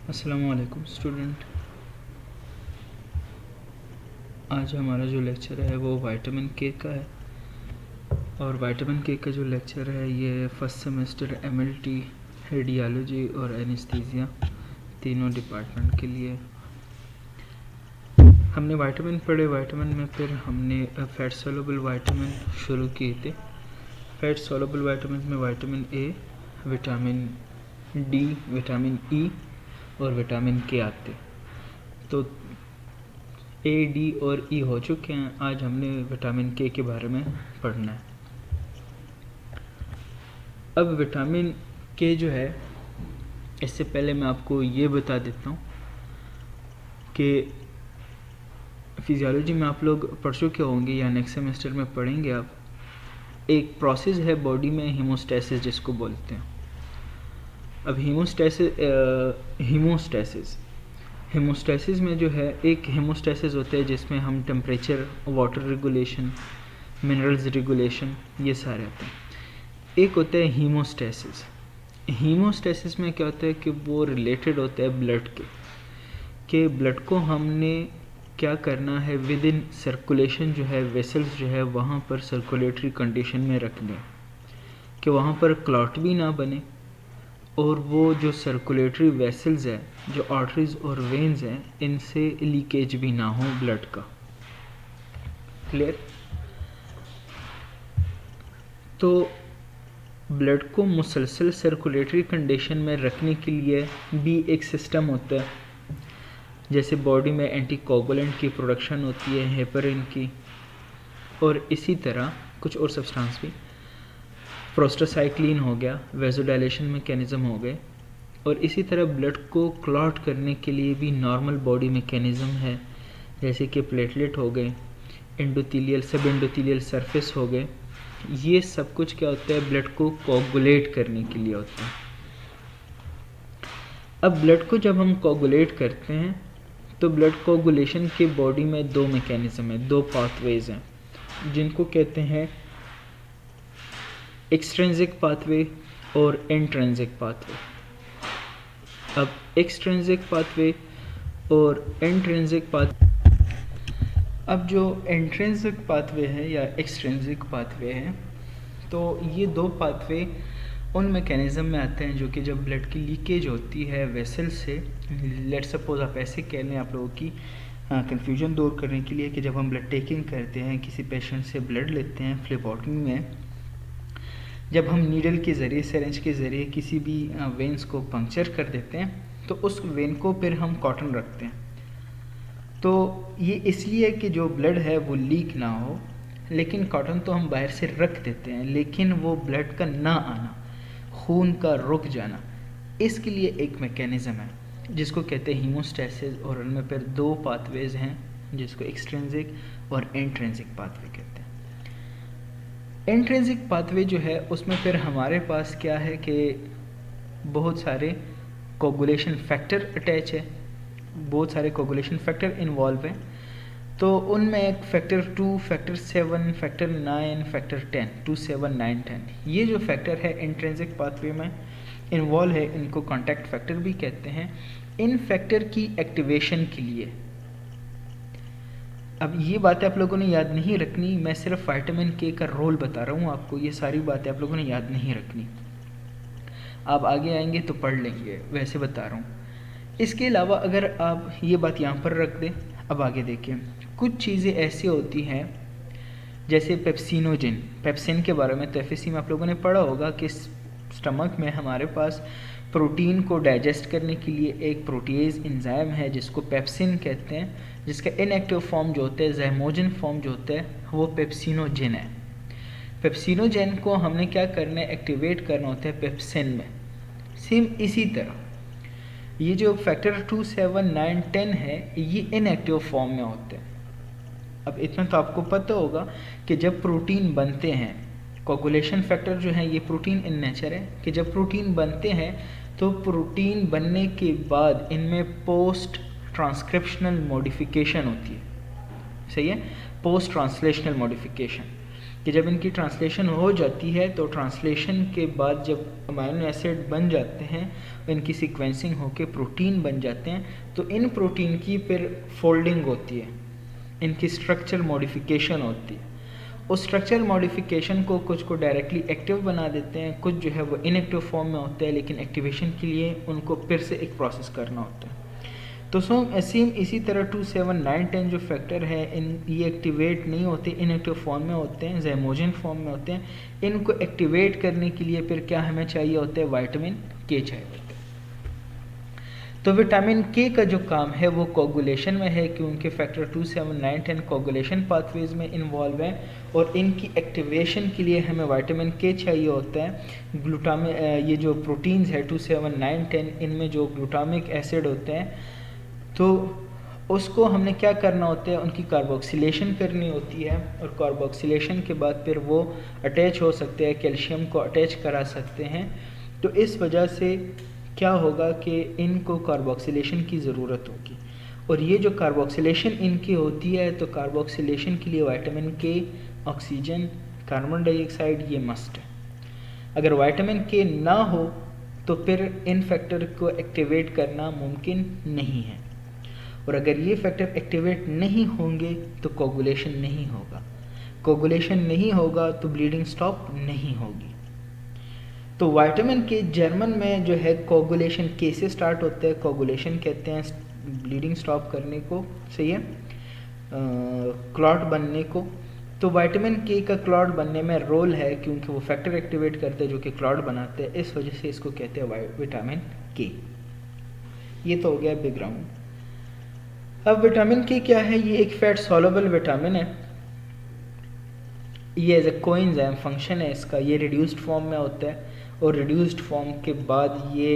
अस्सलामुअलैकुम स्टूडेंट। आज हमारा जो लेक्चर है वो विटामिन के का है और विटामिन के का जो लेक्चर है ये फर्स्ट सेमेस्टर एमएलटी, रेडियोलॉजी और एनेस्थीसिया तीनों डिपार्टमेंट के लिए। हमने विटामिन पढ़े। विटामिन में फिर हमने फैट सोलुबल विटामिन शुरू किए थे। फैट सोलुबल विटामिन में vitamin A, vitamin D, vitamin E और विटामिन के आते। तो ए, डी और ई हो चुके हैं। आज हमने विटामिन के बारे में पढ़ना है। अब विटामिन के जो है, इससे पहले मैं आपको ये बता देता हूँ कि फिजियोलॉजी में आप लोग पढ़ चुके होंगे या नेक्स्ट सेमेस्टर में पढ़ेंगे आप। एक प्रोसेस है बॉडी में हीमोस्टेसिस जिसको बोलते हैं। अब हीमोस्टेसिस में जो है एक हीमोस्टेसिस होता है जिसमें हम temperature, water regulation, minerals regulation ये सारे आते हैं। एक होता है हीमोस्टेसिस। हीमोस्टेसिस में क्या होता है कि वो रिलेटेड होता है ब्लड के ब्लड को हमने क्या करना है, विद इन सर्कुलेशन जो है, वेसल्स जो है वहाँ पर सर्कुलेटरी कंडीशन में रखने कि वहाँ पर क्लॉट भी ना बने और वो जो सर्कुलेटरी वेसल्स है, जो आर्टरीज और वेन्स हैं, इनसे लीकेज भी ना हो ब्लड का। क्लियर? तो ब्लड को मुसलसल सर्कुलेटरी कंडीशन में रखने के लिए भी एक सिस्टम होता है। जैसे बॉडी में एंटीकोगुलेंट की प्रोडक्शन होती है, हेपरिन की, और इसी तरह कुछ और सब्सटेंस भी, प्रोस्टासाइक्लिन हो गया, वेजोडाइलेशन मैकेनिज्म हो गए। और इसी तरह ब्लड को क्लॉट करने के लिए भी नॉर्मल बॉडी मैकेनिज्म है, जैसे कि प्लेटलेट हो गए, एंडोथीलियल, सब एंडोथीलियल सरफेस हो गए। ये सब कुछ क्या होता है, ब्लड को कोगुलेट करने के लिए होता है। अब ब्लड को जब हम कोगुलेट करते हैं तो ब्लड कोगुलेशन के बॉडी में दो मैकेनिज्म है, दो पाथवेज हैं, जिनको कहते हैं एक्सट्रिंसिक पाथवे और इंट्रिंसिक पाथवे। अब एक्सट्रिंसिक पाथवे और इंट्रिंसिक अब जो इंट्रिंसिक पाथवे है या एक्सट्रिंसिक पाथवे है, तो ये दो पाथवे उन मैकेनिज़्म में आते हैं जो कि जब ब्लड की लीकेज होती है वेसल से, लेट सपोज आप ऐसे कह लें, आप लोगों की कन्फ्यूजन दूर करने के लिए, कि जब हम ब्लड टेकिंग करते हैं, किसी पेशेंट से ब्लड लेते हैं फ्लेबॉटमी में, जब हम नीडल के ज़रिए, सिरिंज के ज़रिए किसी भी वेन्स को पंक्चर कर देते हैं तो उस वेन को फिर हम कॉटन रखते हैं। तो ये इसलिए कि जो ब्लड है वो लीक ना हो, लेकिन कॉटन तो हम बाहर से रख देते हैं, लेकिन वो ब्लड का ना आना, खून का रुक जाना, इसके लिए एक मैकेनिज़्म है जिसको कहते हैं हीमोस्टेसिस। और उनमें फिर दो पाथवेज हैं जिसको एक्सट्रिंसिक और इंट्रिंसिक पाथवे कहते हैं। इंट्रिंसिक पाथवे जो है उसमें फिर हमारे पास क्या है कि बहुत सारे कोगुलेशन फैक्टर अटैच है, बहुत सारे कोगुलेशन फैक्टर इन्वॉल्व हैं। तो उनमें एक फैक्टर 2, फैक्टर 7, फैक्टर 9, फैक्टर 10, 2, 7, 9, 10, ये जो फैक्टर है इंट्रिंसिक पाथवे में इन्वॉल्व है, इनको कॉन्टैक्ट फैक्टर भी कहते हैं। इन फैक्टर की एक्टिवेशन के लिए, अब ये बातें आप लोगों ने याद नहीं रखनी, मैं सिर्फ विटामिन के का रोल बता रहा हूँ आपको, ये सारी बातें आप लोगों ने याद नहीं रखनी। आप आगे आएंगे तो पढ़ लेंगे, वैसे बता रहा हूँ। इसके अलावा अगर आप ये बात यहाँ पर रख दें, अब आगे देखिए, कुछ चीज़ें ऐसी होती हैं जैसे पेप्सिनोजिन। पेप्सिन के बारे में तो एफएससी में आप लोगों ने पढ़ा होगा कि स्टमक में हमारे पास प्रोटीन को डाइजेस्ट करने के लिए एक प्रोटीएज एंजाइम है जिसको पेप्सिन कहते हैं, जिसका इनएक्टिव फॉर्म जो होता है, ज़ाइमोजिन फॉर्म जो होता है, वो पेप्सिनोजिन है। पेप्सिनोजिन को हमने क्या करना है, एक्टिवेट करना होता है पेप्सिन में। सेम इसी तरह ये जो फैक्टर 2, 7, 9, 10 है, ये इनएक्टिव फॉर्म में होते हैं। अब इतना तो आपको पता होगा कि जब प्रोटीन बनते हैं, कोगुलेशन फैक्टर जो है ये प्रोटीन इन नेचर है, कि जब प्रोटीन बनते हैं तो प्रोटीन बनने के बाद इनमें पोस्ट ट्रांसक्रिप्शनल मॉडिफिकेशन होती है। सही है, पोस्ट ट्रांसलेशनल मॉडिफिकेशन। कि जब इनकी ट्रांसलेशन हो जाती है तो ट्रांसलेशन के बाद जब अमाइनो एसिड बन जाते हैं, इनकी सीक्वेंसिंग होके प्रोटीन बन जाते हैं, तो इन प्रोटीन की फिर फोल्डिंग होती है, इनकी स्ट्रक्चर मॉडिफिकेशन होती है। उस स्ट्रक्चर मॉडिफिकेशन को कुछ को डायरेक्टली एक्टिव बना देते हैं, कुछ जो है वो इनएक्टिव फॉर्म में होते हैं, लेकिन एक्टिवेशन के लिए उनको फिर से एक प्रोसेस करना होता है। तो सेम इसी तरह 2, 7, 9, 10 जो फैक्टर है, ये एक्टिवेट नहीं होते, इनएक्टिव फॉर्म में होते हैं, ज़ाइमोजन फॉर्म में होते हैं। इनको एक्टिवेट करने के लिए फिर क्या हमें चाहिए होता है, विटामिन के चाहिए होता है। तो विटामिन के का जो काम है वो कोगुलेशन में है, क्योंकि फैक्टर 2, 7, 9, 10 कोगुलेशन पाथवेज में इन्वॉल्व है, और इनकी एक्टिवेशन के लिए हमें विटामिन के चाहिए होता है। ये जो प्रोटीन्स है 2, 7, 9, 10, इनमें जो ग्लूटामिक एसिड होते हैं, तो उसको हमने क्या करना होता है, उनकी कार्बोक्सिलेशन करनी होती है, और कार्बोक्सिलेशन के बाद फिर वो अटैच हो सकते हैं, कैल्शियम को अटैच करा सकते हैं। तो इस वजह से क्या होगा कि इनको कार्बोक्सिलेशन की ज़रूरत होगी, और ये जो कार्बोक्सिलेशन इनकी होती है, तो कार्बोक्सिलेशन के लिए विटामिन के, ऑक्सीजन, कार्बन डाइऑक्साइड ये मस्ट है। अगर विटामिन के ना हो तो फिर इन फैक्टर को एक्टिवेट करना मुमकिन नहीं है, और अगर ये फैक्टर एक्टिवेट नहीं होंगे तो कोगुलेशन नहीं होगा, कोगुलेशन नहीं होगा तो ब्लीडिंग स्टॉप नहीं होगी। तो विटामिन के जर्मन में जो है कोगुलेशन के से स्टार्ट होता है, कोगुलेशन कहते हैं ब्लीडिंग स्टॉप करने को, सही है, क्लॉट बनने को। तो विटामिन के का क्लॉट बनने में रोल है, क्योंकि वो फैक्टर एक्टिवेट करते हैं जो कि क्लॉट बनाते हैं, इस वजह से इसको कहते हैं विटामिन के। ये तो हो गया बैकग्राउंड। अब विटामिन के क्या है, ये एक फैट सॉल्युबल विटामिन है, ये एज ए कोएंजाइम फंक्शन है इसका, ये रिड्यूस्ड फॉर्म में होता है, और रिड्यूस्ड फॉर्म के बाद ये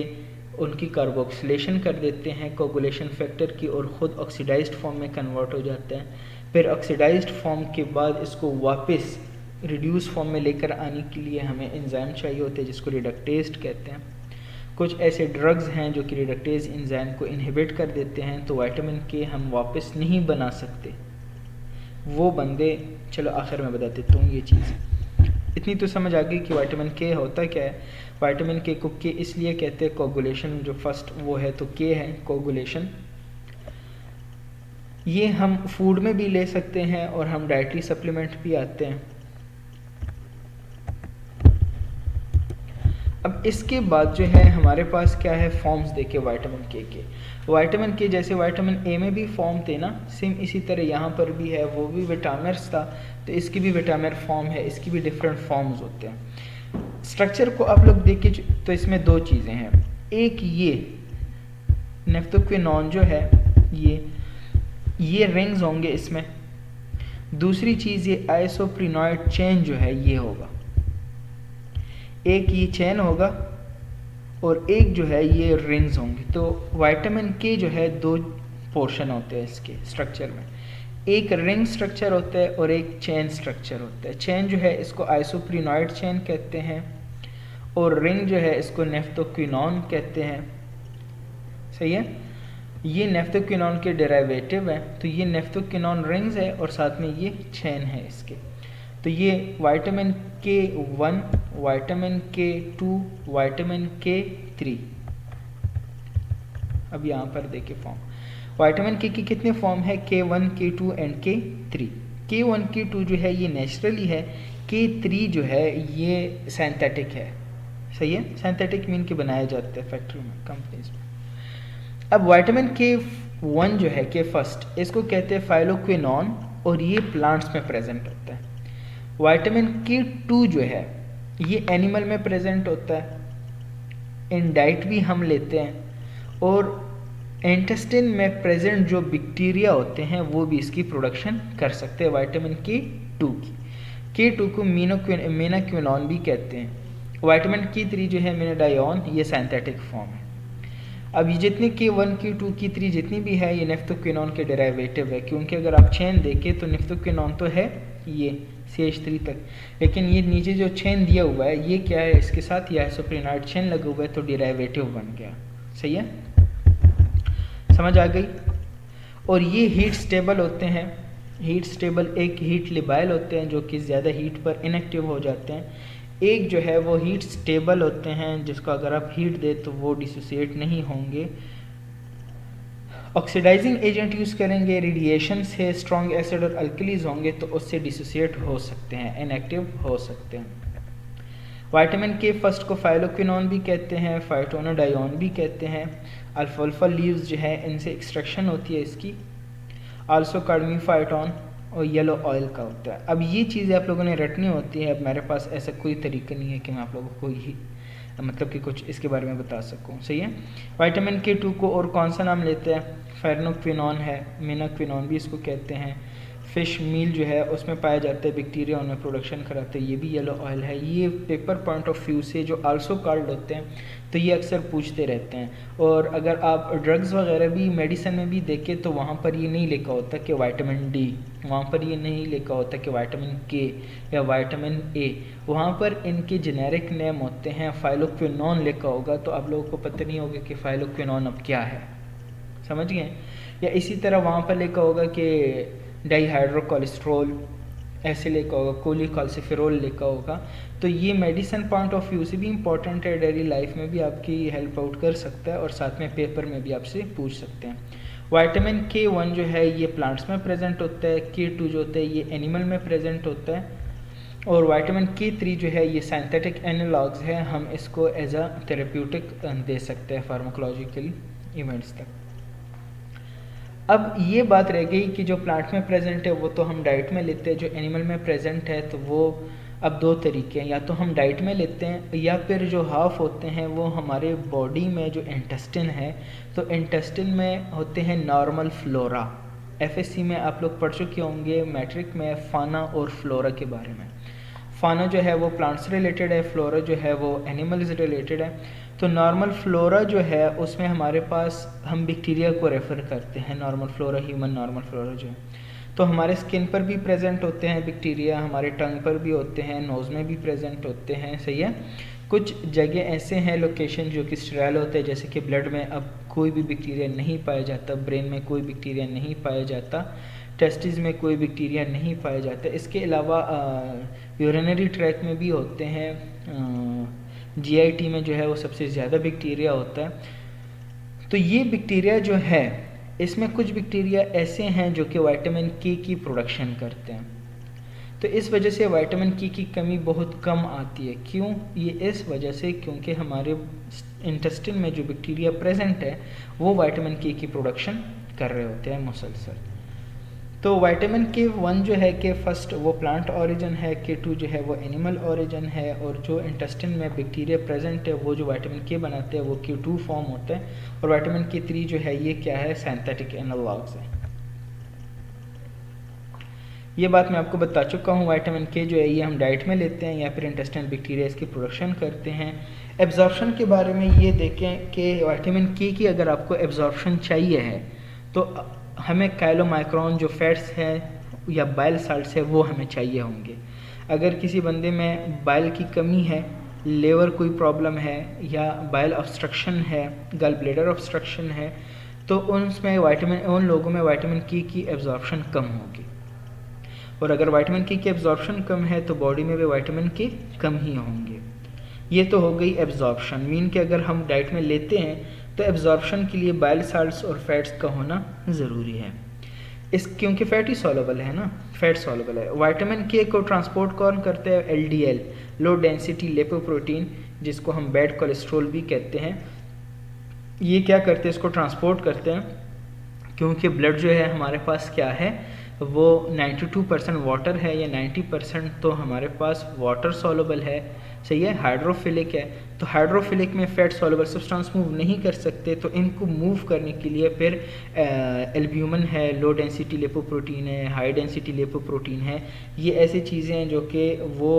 उनकी कार्बोक्सिलेशन कर देते हैं कोगुलेशन फैक्टर की, और ख़ुद ऑक्सीडाइज्ड फॉर्म में कन्वर्ट हो जाते हैं। फिर ऑक्सीडाइज्ड फॉर्म के बाद इसको वापस रिड्यूस फॉर्म में लेकर आने के लिए हमें एंजाइम चाहिए होते हैं, जिसको रिडक्टेज कहते हैं। कुछ ऐसे ड्रग्स हैं जो कि रिडक्टेज एंजाइम को इनहिबिट कर देते हैं, तो विटामिन के हम वापस नहीं बना सकते वो बंदे। चलो आखिर में बता देता हूँ ये चीज़, इतनी तो समझ आ गई कि विटामिन के होता क्या है। विटामिन के को के इसलिए कहते हैं, कोगुलेशन जो फर्स्ट वो है तो के है कोगुलेशन। ये हम फूड में भी ले सकते हैं, और हम डाइटरी सप्लीमेंट भी आते हैं। अब इसके बाद जो है हमारे पास क्या है, फॉर्म्स देखे विटामिन के। विटामिन के जैसे विटामिन ए में भी फॉर्म थे ना, सेम इसी तरह यहाँ पर भी है, वो भी विटामिनस था, तो इसकी भी विटामिन फॉर्म है, इसकी भी डिफरेंट फॉर्म्स होते हैं। स्ट्रक्चर को आप लोग देखें तो इसमें दो चीज़ें हैं, एक ये नेफ्थोक्विनोन जो है ये रिंग्स होंगे इसमें, दूसरी चीज़ ये आइसोप्रिनॉइड चेन जो है ये होगा, एक ये चेन होगा और एक जो है ये रिंग्स होंगे। तो विटामिन के जो है दो पोर्शन होते हैं इसके स्ट्रक्चर में, एक रिंग स्ट्रक्चर होता है और एक चेन स्ट्रक्चर होता है। चेन जो है इसको आइसोप्रिनॉइड चेन कहते हैं, और रिंग जो है इसको नेफ्थोक्विनोन कहते हैं, सही है। ये नेफ्थोक्विनोन के डेरिवेटिव है, तो ये नेफ्थोक्विनोन रिंग्स है और साथ में ये चेन है इसके। तो ये vitamin K1, vitamin K2, vitamin K3। अब यहाँ पर देखिए फॉर्म, विटामिन के की कितने फॉर्म है, K1, K2 and K3। K1, K2 जो है ये नेचुरली है, K3 जो है ये सिंथेटिक है, सही है, सिंथेटिक मीन के बनाया जाता है फैक्ट्री में, कंपनीज में। अब विटामिन K1 जो है के फर्स्ट, इसको कहते हैं फाइलोक्विनोन, और ये प्लांट्स में प्रेजेंट होता है। विटामिन K2 जो है ये एनिमल में प्रेजेंट होता है, इन डाइट भी हम लेते हैं, और इंटेस्टाइन में प्रेजेंट जो बैक्टीरिया होते हैं वो भी इसकी प्रोडक्शन कर सकते हैं विटामिन K2 की। K2 को मेनाक्विनोन भी कहते हैं। विटामिन K3 जो है मेनाडायोन, ये सिंथेटिक फॉर्म है। अब ये जितने K1, K2, K3 जितनी भी है ये नेफ्थोक्विनोन के डेरिवेटिव है, क्योंकि अगर आप चेन देखें तो नेफ्थोक्विनोन तो है ये CH3 तक, लेकिन ये नीचे जो चेन दिया हुआ है ये क्या है, इसके साथ ये आइसोप्रिनॉइड चेन लगा हुआ है, तो डेरिवेटिव बन गया, सही है, समझ आ गई। और ये हीट स्टेबल होते हैं, हीट स्टेबल एक हीट लिबाइल होते हैं जो कि ज़्यादा हीट पर इनएक्टिव हो जाते हैं, एक जो है वो हीट स्टेबल होते हैं जिसको अगर आप हीट दें तो वो डिसोसिएट नहीं होंगे। ऑक्सीडाइजिंग एजेंट यूज़ करेंगे, रेडिएशन से स्ट्रॉन्ग एसिड और अल्कलीज होंगे तो उससे डिसोसिएट हो सकते हैं, इनएक्टिव हो सकते हैं। विटामिन के फर्स्ट को फाइलोक्विनोन भी कहते हैं, फाइटोनोडायोन भी कहते हैं। अल्फाल्फा लीव्स जो है इनसे एक्सट्रैक्शन होती है इसकी। आल्सो कार्डमीफाइटोन और येलो ऑयल का होता है। अब ये चीज़ें आप लोगों ने रटनी होती है। अब मेरे पास ऐसा कोई तरीका नहीं है कि मैं आप लोगों को ही मतलब कि कुछ इसके बारे में बता सकूं। सही है। विटामिन के 2 को और कौन सा नाम लेते हैं? फेरनोक्विनोन है, मिनाक्विनोन भी इसको कहते हैं। फ़िश मील जो है उसमें पाया जाता है बैक्टीरिया, उनमें प्रोडक्शन कराते हैं, ये भी येलो ऑयल है। ये पेपर पॉइंट ऑफ व्यू से जो आल्सो कॉल्ड होते हैं तो ये अक्सर पूछते रहते हैं। और अगर आप ड्रग्स वगैरह भी मेडिसिन में भी देखें तो वहाँ पर ये नहीं लिखा होता कि विटामिन डी, वहाँ पर ये नहीं लिखा होता कि विटामिन के या विटामिन ए, वहाँ पर इनके जेनेरिक नेम होते हैं। फाइलोक्विनोन लिखा होगा तो आप लोगों को पता नहीं होगा कि फाइलोक्विनोन अब क्या है, समझ गए। या इसी तरह वहाँ पर लिखा होगा कि डाईहाइड्रोकोलेस्ट्रोल ऐसे लिखा होगा, कोलिकॉल्सिफेरोल लिखा होगा। तो ये मेडिसिन पॉइंट ऑफ व्यू से भी इम्पॉर्टेंट है, डेली लाइफ में भी आपकी हेल्प आउट कर सकता है और साथ में पेपर में भी आपसे पूछ सकते हैं। विटामिन K1 जो है ये प्लांट्स में प्रेजेंट होता है, K2 जो होता है ये एनिमल में प्रेजेंट होता है, और विटामिन K3 जो है ये सिंथेटिक एनालॉग्स है, हम इसको एज अ थेरेप्यूटिक दे सकते हैं फार्माकोलॉजिकल इवेंट्स तक। अब ये बात रह गई कि जो प्लांट में प्रेजेंट है वो तो हम डाइट में लेते हैं, जो एनिमल में प्रेजेंट है तो वो अब दो तरीके हैं, या तो हम डाइट में लेते हैं या फिर जो हाफ होते हैं वो हमारे बॉडी में जो इंटेस्टिन है, तो इंटेस्टिन में होते हैं नॉर्मल फ्लोरा। एफएससी में आप लोग पढ़ चुके होंगे मैट्रिक में फाना और फ्लोरा के बारे में। फाना जो है वो प्लांट्स रिलेटेड है, फ्लोरा जो है वो एनिमल्स रिलेटेड है। तो नॉर्मल फ्लोरा जो है उसमें हमारे पास हम बैक्टीरिया को रेफ़र करते हैं, normal flora, human normal flora जो है। तो हमारे स्किन पर भी प्रेजेंट होते हैं बैक्टीरिया, हमारे टंग पर भी होते हैं, नोज़ में भी प्रेजेंट होते हैं, सही है। कुछ जगह ऐसे हैं लोकेशन जो कि स्टेराइल होते हैं, जैसे कि ब्लड में अब कोई भी बैक्टीरिया नहीं पाया जाता, ब्रेन में कोई बैक्टीरिया नहीं पाया जाता, टेस्टिस में कोई बैक्टीरिया नहीं पाया जाता। इसके अलावा यूरिनरी ट्रैक में भी होते हैं, जीआईटी में जो है वो सबसे ज़्यादा बैक्टीरिया होता है। तो ये बैक्टीरिया जो है इसमें कुछ बैक्टीरिया ऐसे हैं जो कि विटामिन के की प्रोडक्शन करते हैं। तो इस वजह से विटामिन के की कमी बहुत कम आती है। क्यों? ये इस वजह से क्योंकि हमारे इंटेस्टिन में जो बैक्टीरिया प्रेजेंट है वो विटामिन के की प्रोडक्शन कर रहे होते हैं मुसलसल। तो विटामिन K1 जो है कि फर्स्ट वो प्लांट ओरिजिन है, K2 जो है वो एनिमल ओरिजिन है, और जो इंटेस्टिन में बैक्टीरिया प्रेजेंट है वो जो विटामिन K बनाते हैं वो K2 फॉर्म होता है, और विटामिन K3 जो है ये क्या है? सिंथेटिक एनालॉग्स है। ये बात मैं आपको बता चुका हूँ। विटामिन K जो है ये हम डाइट में लेते हैं या फिर इंटेस्टाइनल बैक्टीरिया इसकी प्रोडक्शन करते हैं। एब्जॉर्प्शन के बारे में ये देखें कि विटामिन K की अगर आपको एब्जॉर्प्शन चाहिए है तो हमें कैलोमाइक्रोन जो फैट्स हैं या बाइल साल्ट्स है वो हमें चाहिए होंगे। अगर किसी बंदे में बाइल की कमी है, लेवर कोई प्रॉब्लम है या बाइल ऑब्स्ट्रक्शन है, गल ब्लैडर ऑब्स्ट्रक्शन है, तो उन लोगों में विटामिन K की एब्जॉर्प्शन कम होगी। और अगर विटामिन K की एब्जॉर्प्शन कम है तो बॉडी में भी विटामिन K कम ही होंगे। ये तो हो गई एब्जॉर्प्शन। मीन कि अगर हम डाइट में लेते हैं तो एब्जॉर्प्शन के लिए बाइल साल्ट्स और फैट्स का होना ज़रूरी है। क्योंकि फैटी सॉल्युबल है ना, फैट सॉल्युबल है। विटामिन K को ट्रांसपोर्ट कौन करते हैं? LDL, लो डेंसिटी लिपोप्रोटीन, जिसको हम बैड कोलेस्ट्रॉल भी कहते हैं। ये क्या करते हैं? इसको ट्रांसपोर्ट करते हैं क्योंकि ब्लड जो है हमारे पास क्या है वो 92% वाटर है या 90% तो हमारे पास वाटर सॉल्युबल है, सही है, हाइड्रोफिलिक है। तो हाइड्रोफिलिक में फैट सॉल्युबल सब्सटेंस मूव नहीं कर सकते, तो इनको मूव करने के लिए फिर एल्ब्यूमिन है, लो डेंसिटी लिपोप्रोटीन है, हाई डेंसिटी लिपोप्रोटीन है, ये ऐसी चीज़ें हैं जो कि वो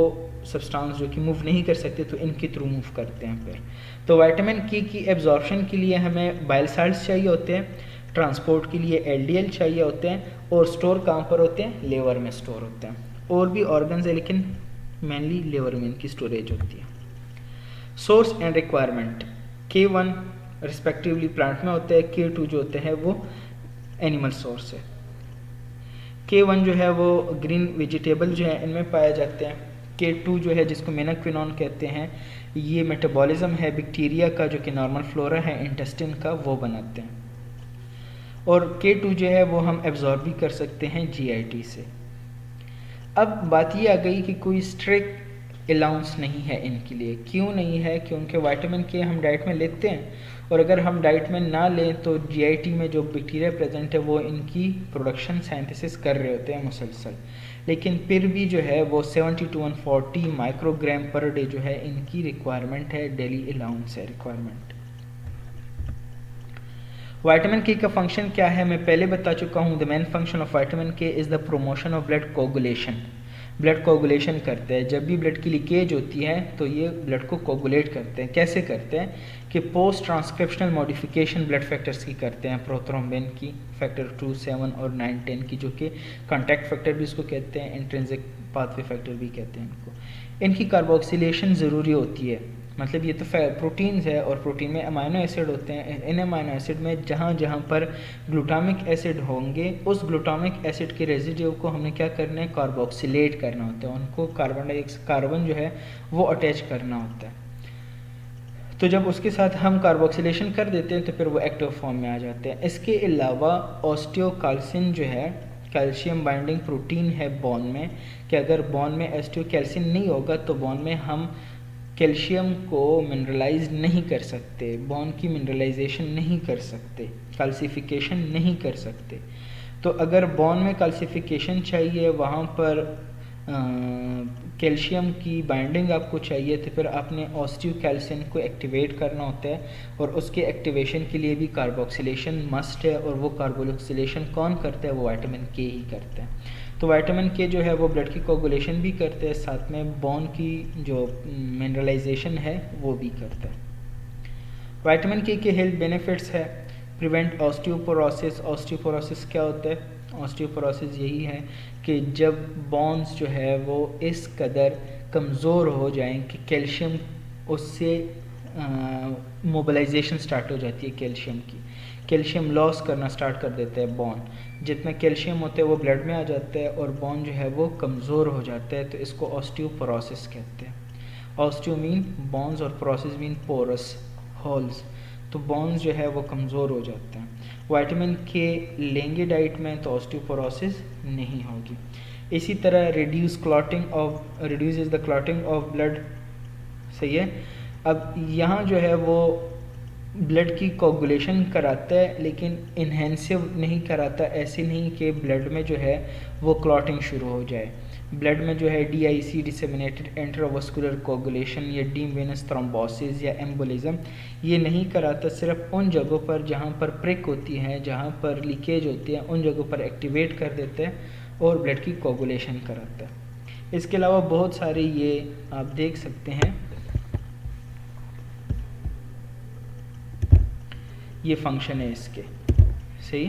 सब्सटेंस जो कि मूव नहीं कर सकते तो इनके थ्रू मूव करते हैं। फिर तो विटामिन K की एब्जॉर्प्शन के लिए हमें बाइल साल्ट्स चाहिए होते हैं, ट्रांसपोर्ट के लिए LDL चाहिए होते हैं, और स्टोर कहाँ पर होते हैं? लेवर में स्टोर होते हैं। और भी ऑर्गन्स है लेकिन मेनली लेवर में इनकी स्टोरेज होती है। Source and requirement, K1 respectively plant में होते हैं, K2 जो होते हैं वो एनिमल सोर्स है। K1 जो है वो ग्रीन वेजिटेबल जो है इनमें पाए जाते हैं। K2 जो है जिसको मेनाक्विनोन कहते हैं, ये मेटाबॉलिज्म है बैक्टीरिया का जो कि नॉर्मल फ्लोरा है इंटेस्टिन का, वो बनाते हैं। और K2 जो है वो हम एब्जॉर्ब भी कर सकते हैं GIT से। अब बात ये आ गई कि कोई स्ट्रिक्ट अलाउंस नहीं है इनके लिए। क्यों नहीं है? क्योंकि विटामिन के हम डाइट में लेते हैं, और अगर हम डाइट में ना लें तो GIT में जो बैक्टीरिया प्रेजेंट है वो इनकी प्रोडक्शन साइंथिसिस कर रहे होते हैं मुसलसल, लेकिन फिर भी जो है वो 70 to 140 माइक्रोग्राम पर डे जो है इनकी रिक्वायरमेंट है, डेली अलाउंस है रिक्वायरमेंट। विटामिन के का फंक्शन क्या है मैं पहले बता चुका हूँ। The main function of vitamin K is the promotion of blood coagulation. Blood coagulation करते हैं। जब भी ब्लड की लीकेज होती है तो ये ब्लड को कोगुलेट करते हैं। कैसे करते हैं कि post transcriptional modification blood factors की करते हैं, प्रोथ्रोम्बिन की, फैक्टर 2, 7 और 9, 10 की, जो कि कॉन्टैक्ट फैक्टर भी इसको कहते हैं, इंट्रिंसिक पाथवे फैक्टर भी कहते हैं इनको। इनकी कार्बोक्सिलेशन ज़रूरी होती है, मतलब ये तो प्रोटीन्स है और प्रोटीन में अमाइनो एसिड होते हैं। इन अमाइनो एसिड में जहाँ जहाँ पर ग्लूटामिक एसिड होंगे उस ग्लूटामिक एसिड के रेजिड्यू को हमने क्या करना है, कार्बोक्सिलेट करना होता है। उनको कार्बन जो है वो अटैच करना होता है। तो जब उसके साथ हम कार्बोक्सिलेशन कर देते हैं तो फिर वो एक्टिव फॉर्म में आ जाते हैं। इसके अलावा ऑस्टियोकाल्सिन जो है कैल्शियम बाइंडिंग प्रोटीन है बोन में, कि अगर बोन में ऑस्टियोकैल्सिन नहीं होगा तो बोन में हम कैल्शियम को मिनरलाइज नहीं कर सकते, बोन की मिनरलाइजेशन नहीं कर सकते, कैल्सिफिकेशन नहीं कर सकते। तो अगर बोन में कैल्सिफिकेशन चाहिए, वहाँ पर कैल्शियम की बाइंडिंग आपको चाहिए, तो फिर आपने ऑस्टियोकैल्सिन को एक्टिवेट करना होता है, और उसके एक्टिवेशन के लिए भी कार्बोक्सिलेशन मस्ट है। और वो कार्बोक्सिलेशन कौन करता है? वो विटामिन के ही करता है। तो विटामिन के जो है वो ब्लड की कोगुलेशन भी करते हैं, साथ में बोन की जो मिनरलाइजेशन है वो भी करता है। विटामिन के हेल्थ बेनिफिट्स है, प्रिवेंट ऑस्टियोपोरोसिस। ऑस्टियोपोरोसिस क्या होता है? ऑस्टियोपोरोसिस यही है कि जब बोन्स जो है वो इस कदर कमज़ोर हो जाएं कि कैल्शियम उससे मोबिलाइजेशन स्टार्ट हो जाती है, कैल्शियम लॉस करना स्टार्ट कर देता है बोन। जितना कैल्शियम होता है वो ब्लड में आ जाता है और बोन जो है वो कमज़ोर हो जाता है, तो इसको ऑस्टियोपोरोसिस कहते हैं। ऑस्टियो मीन बोन्स और पोरोसिस मीन पोरस, होल्स। तो बोन्स जो है वो कमज़ोर हो जाते हैं। विटामिन के लेंगे डाइट में तो ऑस्टियोपोरोसिस नहीं होगी। इसी तरह reduces the clotting of blood, सही है। अब यहाँ जो है वो ब्लड की कोगुलेशन कराता है लेकिन इन्हेंसिव नहीं कराता। ऐसे नहीं कि ब्लड में जो है वो क्लॉटिंग शुरू हो जाए। ब्लड में जो है DIC डिसेमिनेटेड इंट्रावास्कुलर कोगुलेशन या डीप वेनस थ्रोम्बोसिस या एम्बोलिज्म ये नहीं कराता। सिर्फ उन जगहों पर जहाँ पर प्रिक होती है, जहाँ पर लीकेज होती है, उन जगहों पर एक्टिवेट कर देता है और ब्लड की कोगुलेशन कराता है। इसके अलावा बहुत सारे ये आप देख सकते हैं, ये फंक्शन है इसके, सही।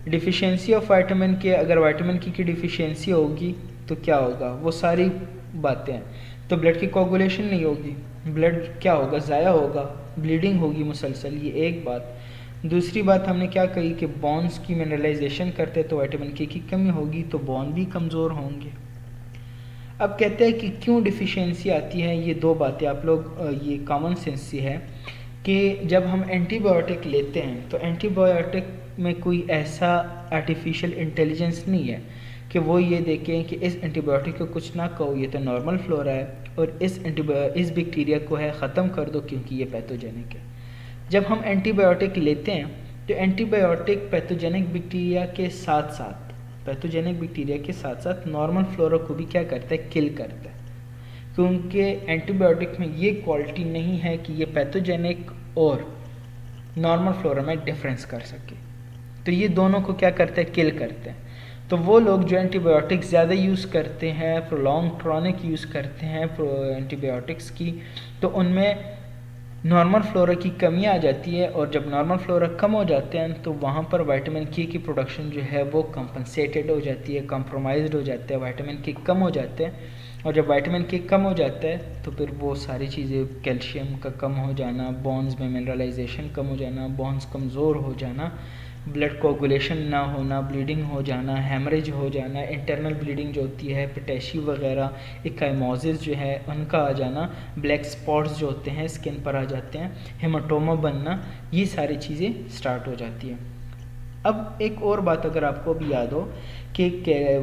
डिफिशियंसी ऑफ विटामिन के, अगर विटामिन की डिफिशियंसी होगी तो क्या होगा? वो सारी बातें हैं। तो ब्लड की कोगुलेशन नहीं होगी, ब्लड क्या होगा? ज़ाया होगा, ब्लीडिंग होगी मुसलसल, ये एक बात। दूसरी बात हमने क्या कही कि बोन्स की मिनरलाइजेशन करते तो विटामिन के की कमी होगी तो बोन भी कमज़ोर होंगे। अब कहते हैं कि क्यों डिफिशियंसी आती है। ये दो बातें आप लोग, ये कॉमन सेंस सी है कि जब हम एंटीबायोटिक लेते हैं तो एंटीबायोटिक में कोई ऐसा आर्टिफिशियल इंटेलिजेंस नहीं है कि वो ये देखें कि इस एंटीबायोटिक को कुछ ना कहो, ये तो नॉर्मल फ्लोरा है और इस बैक्टीरिया को है ख़त्म कर दो क्योंकि ये पैथोजेनिक है। जब हम एंटीबायोटिक लेते हैं तो एंटीबायोटिक पैथोजेनिक बैक्टीरिया के साथ साथ नॉर्मल फ्लोरा को भी क्या करता है? किल करता है, क्योंकि एंटीबायोटिक में ये क्वालिटी नहीं है कि ये पैथोजेनिक और नॉर्मल फ्लोरा में डिफरेंस कर सके। तो ये दोनों को क्या करते हैं? किल करते हैं। तो वो लोग जो एंटीबायोटिक्स ज़्यादा यूज़ करते हैं, प्रोलॉन्ग क्रॉनिक यूज़ करते हैं एंटीबायोटिक्स की, तो उनमें नॉर्मल फ्लोरा की कमी आ जाती है, और जब नॉर्मल फ्लोरा कम हो जाते हैं तो वहाँ पर विटामिन के की प्रोडक्शन जो है वो कंपनसेटेड हो जाती है, कॉम्प्रोमाइज्ड हो जाता है, विटामिन के कम हो जाते हैं और जब विटामिन के कम हो जाता है तो फिर वो सारी चीज़ें, कैल्शियम का कम हो जाना, बोन्स में मिनरलाइजेशन कम हो जाना, बोन्स कमज़ोर हो जाना, ब्लड कोगुलेशन ना होना, ब्लीडिंग हो जाना, हेमरेज हो जाना, इंटरनल ब्लीडिंग जो होती है, पोटेशी वगैरह, इकाइमोसिस जो है उनका आ जाना, ब्लैक स्पॉट्स जो होते हैं स्किन पर आ जाते हैं, हेमाटोमा बनना, ये सारी चीज़ें स्टार्ट हो जाती हैं। अब एक और बात अगर आपको भी याद हो कि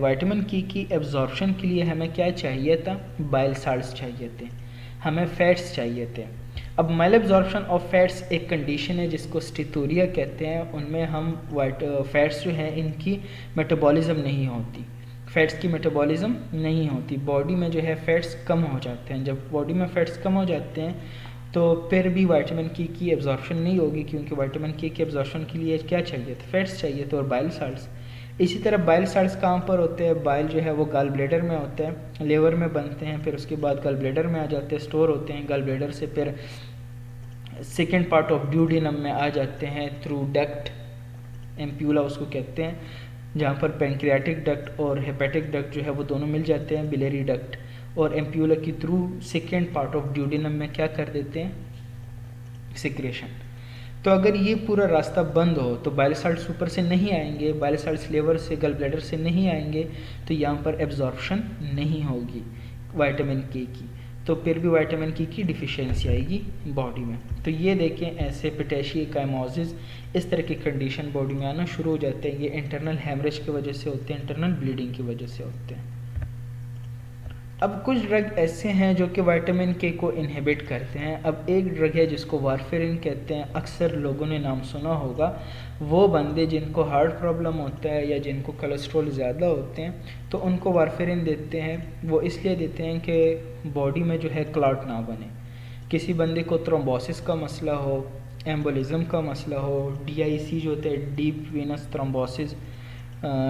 विटामिन की एब्जॉर्प्शन के लिए हमें क्या चाहिए था, बाइल साल्ट्स चाहिए थे, हमें फैट्स चाहिए थे। अब माइल एब्जॉर्प्शन ऑफ फैट्स एक कंडीशन है जिसको स्टीटोरिया कहते हैं। उनमें हम फैट्स जो हैं इनकी मेटाबॉलिज्म नहीं होती, फैट्स की मेटाबॉलिज्म नहीं होती, बॉडी में जो है फैट्स कम हो जाते हैं। जब बॉडी में फैट्स कम हो जाते हैं तो फिर भी विटामिन की एब्जॉर्प्शन नहीं होगी, क्योंकि विटामिन की एब्जॉर्प्शन के लिए क्या चाहिए था, फैट्स चाहिए थे और बाइल साल्ट्स। इसी तरह बाइल साल्ट्स कहाँ पर होते हैं, बाइल जो है वो गल ब्लेडर में होते हैं, लेवर में बनते हैं, फिर उसके बाद गल ब्लेडर में आ जाते हैं, स्टोर होते हैं, गल ब्लेडर से फिर सेकेंड पार्ट ऑफ ड्यूडेनम में आ जाते हैं थ्रू डक्ट, एम्प्यूला उसको कहते हैं, जहाँ पर पेंक्रियाटिक डक्ट और हेपेटिक डक्ट जो है वो दोनों मिल जाते हैं, बिलेरी डक्ट, और एम्प्यूला की through second part of duodenum में क्या कर देते हैं, सिक्रेशन। तो अगर ये पूरा रास्ता बंद हो तो बाइल साल्ट्स ऊपर से नहीं आएंगे, बाइल साल्ट्स लेवर से, गल ब्लैडर से नहीं आएंगे, तो यहाँ पर एब्जॉर्प्शन नहीं होगी विटामिन के की, तो फिर भी विटामिन की डिफिशियंसी आएगी बॉडी में। तो ये देखें, ऐसे पोटेशी, काइमोसिस, इस तरह की कंडीशन बॉडी में आना शुरू हो जाते हैं। ये इंटरनल हेमरेज की वजह से होते हैं, इंटरनल ब्लीडिंग की वजह से होते हैं। अब कुछ ड्रग ऐसे हैं जो कि विटामिन के को इनहिबिट करते हैं। अब एक ड्रग है जिसको वारफेरिन कहते हैं, अक्सर लोगों ने नाम सुना होगा। वो बंदे जिनको हार्ट प्रॉब्लम होता है या जिनको कोलेस्ट्रॉल ज़्यादा होते हैं तो उनको वारफेरिन देते हैं। वो इसलिए देते हैं कि बॉडी में जो है क्लॉट ना बने। किसी बंदे को थ्रोम्बोसिस का मसला हो, एम्बोलिज्म का मसला हो, DIC जो होता है डीप वेनस थ्रोम्बोसिस,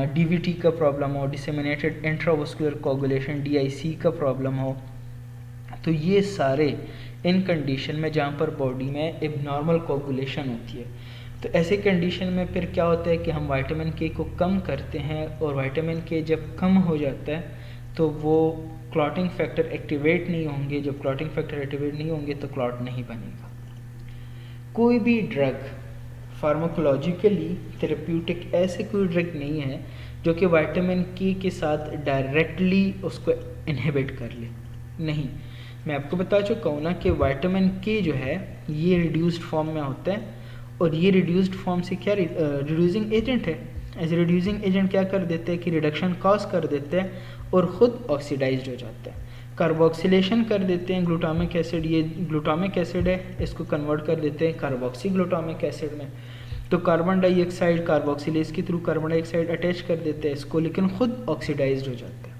DVT का प्रॉब्लम हो, डिसेमिनेटेड इंट्रावस्कुलर कोगुलेशन DIC का प्रॉब्लम हो, तो ये सारे इन कंडीशन में जहाँ पर बॉडी में एबनॉर्मल कोगुलेशन होती है, तो ऐसे कंडीशन में फिर क्या होता है कि हम विटामिन के को कम करते हैं, और विटामिन के जब कम हो जाता है तो वो क्लॉटिंग फैक्टर एक्टिवेट नहीं होंगे। जब क्लॉटिंग फैक्टर एक्टिवेट नहीं होंगे तो क्लॉट नहीं बनेगा। कोई भी ड्रग फार्माकोलॉजिकली थेरेप्यूटिक ऐसे कोई ड्रग नहीं है जो कि विटामिन के साथ डायरेक्टली उसको इनहिबिट कर ले, नहीं। मैं आपको बता चुका हूँ ना कि विटामिन के जो है ये रिड्यूस्ड फॉर्म में होता है, और ये रिड्यूस्ड फॉर्म से क्या रिड्यूसिंग एजेंट है। एज रिड्यूसिंग एजेंट क्या कर देते हैं कि रिडक्शन कॉज कर देते हैं और ख़ुद ऑक्सीडाइज्ड हो जाता है। कार्बोक्सिलेशन कर देते हैं ग्लूटामिक एसिड, ये ग्लूटामिक एसिड है, इसको कन्वर्ट कर देते हैं कार्बोक्सी ग्लूटामिक एसिड में। तो कार्बन डाइऑक्साइड कार्बोक्सिलेज के थ्रू कार्बन डाइऑक्साइड अटैच कर देते हैं इसको, लेकिन खुद ऑक्सीडाइज्ड हो जाता है।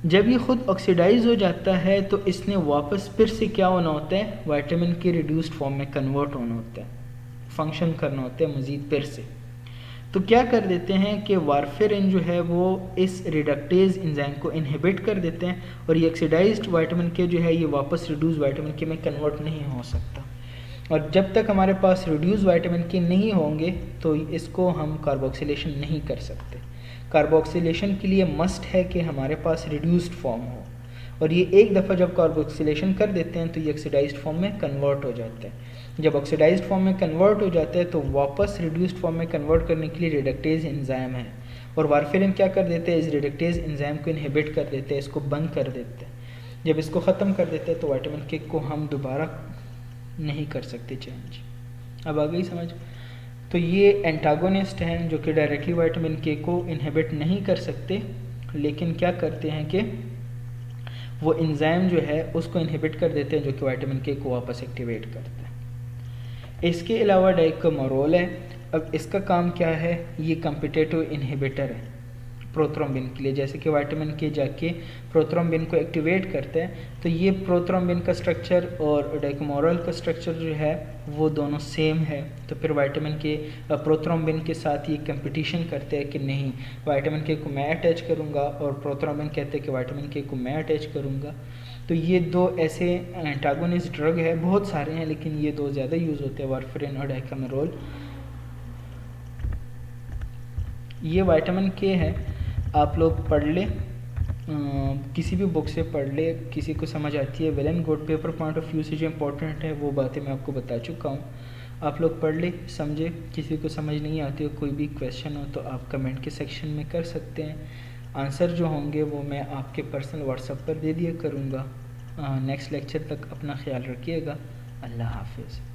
जब ये खुद ऑक्सीडाइज हो जाता है तो इसने वापस फिर से क्या होना होता है, विटामिन के रिड्यूस्ड फॉर्म में कन्वर्ट होना होता है, फंक्शन करना होता है मज़ीद फिर से। तो क्या कर देते हैं कि वारफेरिन जो है वो इस रिडक्टेज एंजाइम को इनहिबिट कर देते हैं, और ये ऑक्सीडाइज्ड विटामिन के जो है ये वापस रिड्यूस विटामिन के में कन्वर्ट नहीं हो सकता। और जब तक हमारे पास रिड्यूस विटामिन के नहीं होंगे तो इसको हम कार्बोक्सिलेशन नहीं कर सकते। कार्बोक्सिलेशन के लिए मस्ट है कि हमारे पास रिड्यूस्ड फॉर्म हो, और ये एक दफ़ा जब कार्बोक्सिलेशन कर देते हैं तो ये ऑक्सीडाइज्ड फॉर्म में कन्वर्ट हो जाता है। जब ऑक्सीडाइज्ड फॉर्म में कन्वर्ट हो जाता है तो वापस रिड्यूस्ड फॉर्म में कन्वर्ट करने के लिए रिडक्टेज एंजाइम है, और वारफेरिन क्या कर देते हैं, इस रिडक्टेज एंजाइम को इनहिबिट कर देते हैं, इसको बंद कर देते हैं। जब इसको ख़त्म कर देते हैं तो विटामिन के को हम दोबारा नहीं कर सकते चेंज। अब आ गई समझ। तो ये एंटागोनिस्ट हैं जो कि डायरेक्टली विटामिन के को इनहिबिट नहीं कर सकते, लेकिन क्या करते हैं कि वो एंजाइम जो है उसको इनहिबिट कर देते हैं जो कि विटामिन के को वापस एक्टिवेट करते हैं। इसके अलावा डाइकोमोरोल है। अब इसका काम क्या है, ये कम्पिटेटिव इनहिबिटर है प्रोथ्रोम्बिन के लिए। जैसे कि विटामिन के जाके प्रोथ्रोम्बिन को एक्टिवेट करते हैं, तो ये प्रोथ्रोम्बिन का स्ट्रक्चर और डाइकोमोरोल का स्ट्रक्चर जो है वो दोनों सेम है। तो फिर विटामिन के प्रोथ्रोम्बिन के साथ ये कंपटीशन करते हैं कि नहीं, विटामिन के को मैं अटैच करूँगा, और प्रोथ्रोम्बिन कहते हैं कि विटामिन के को मैं अटैच करूँगा। तो ये दो ऐसे एंटागोनिस्ट ड्रग है, बहुत सारे हैं लेकिन ये दो ज़्यादा यूज़ होते हैं, वारफेरिन और डाइकोमोरोल। ये विटामिन के है, आप लोग पढ़ लें किसी भी बुक से पढ़ ले, किसी को समझ आती है well and good. Paper point of view से जो इम्पोर्टेंट है वो बातें मैं आपको बता चुका हूँ। आप लोग पढ़ ले, समझे। किसी को समझ नहीं आती हो, कोई भी क्वेश्चन हो तो आप कमेंट के सेक्शन में कर सकते हैं। आंसर जो होंगे वो मैं आपके पर्सनल व्हाट्सएप पर दे दिया करूँगा। नेक्स्ट लेक्चर तक अपना ख्याल रखिएगा। अल्लाह हाफिज़।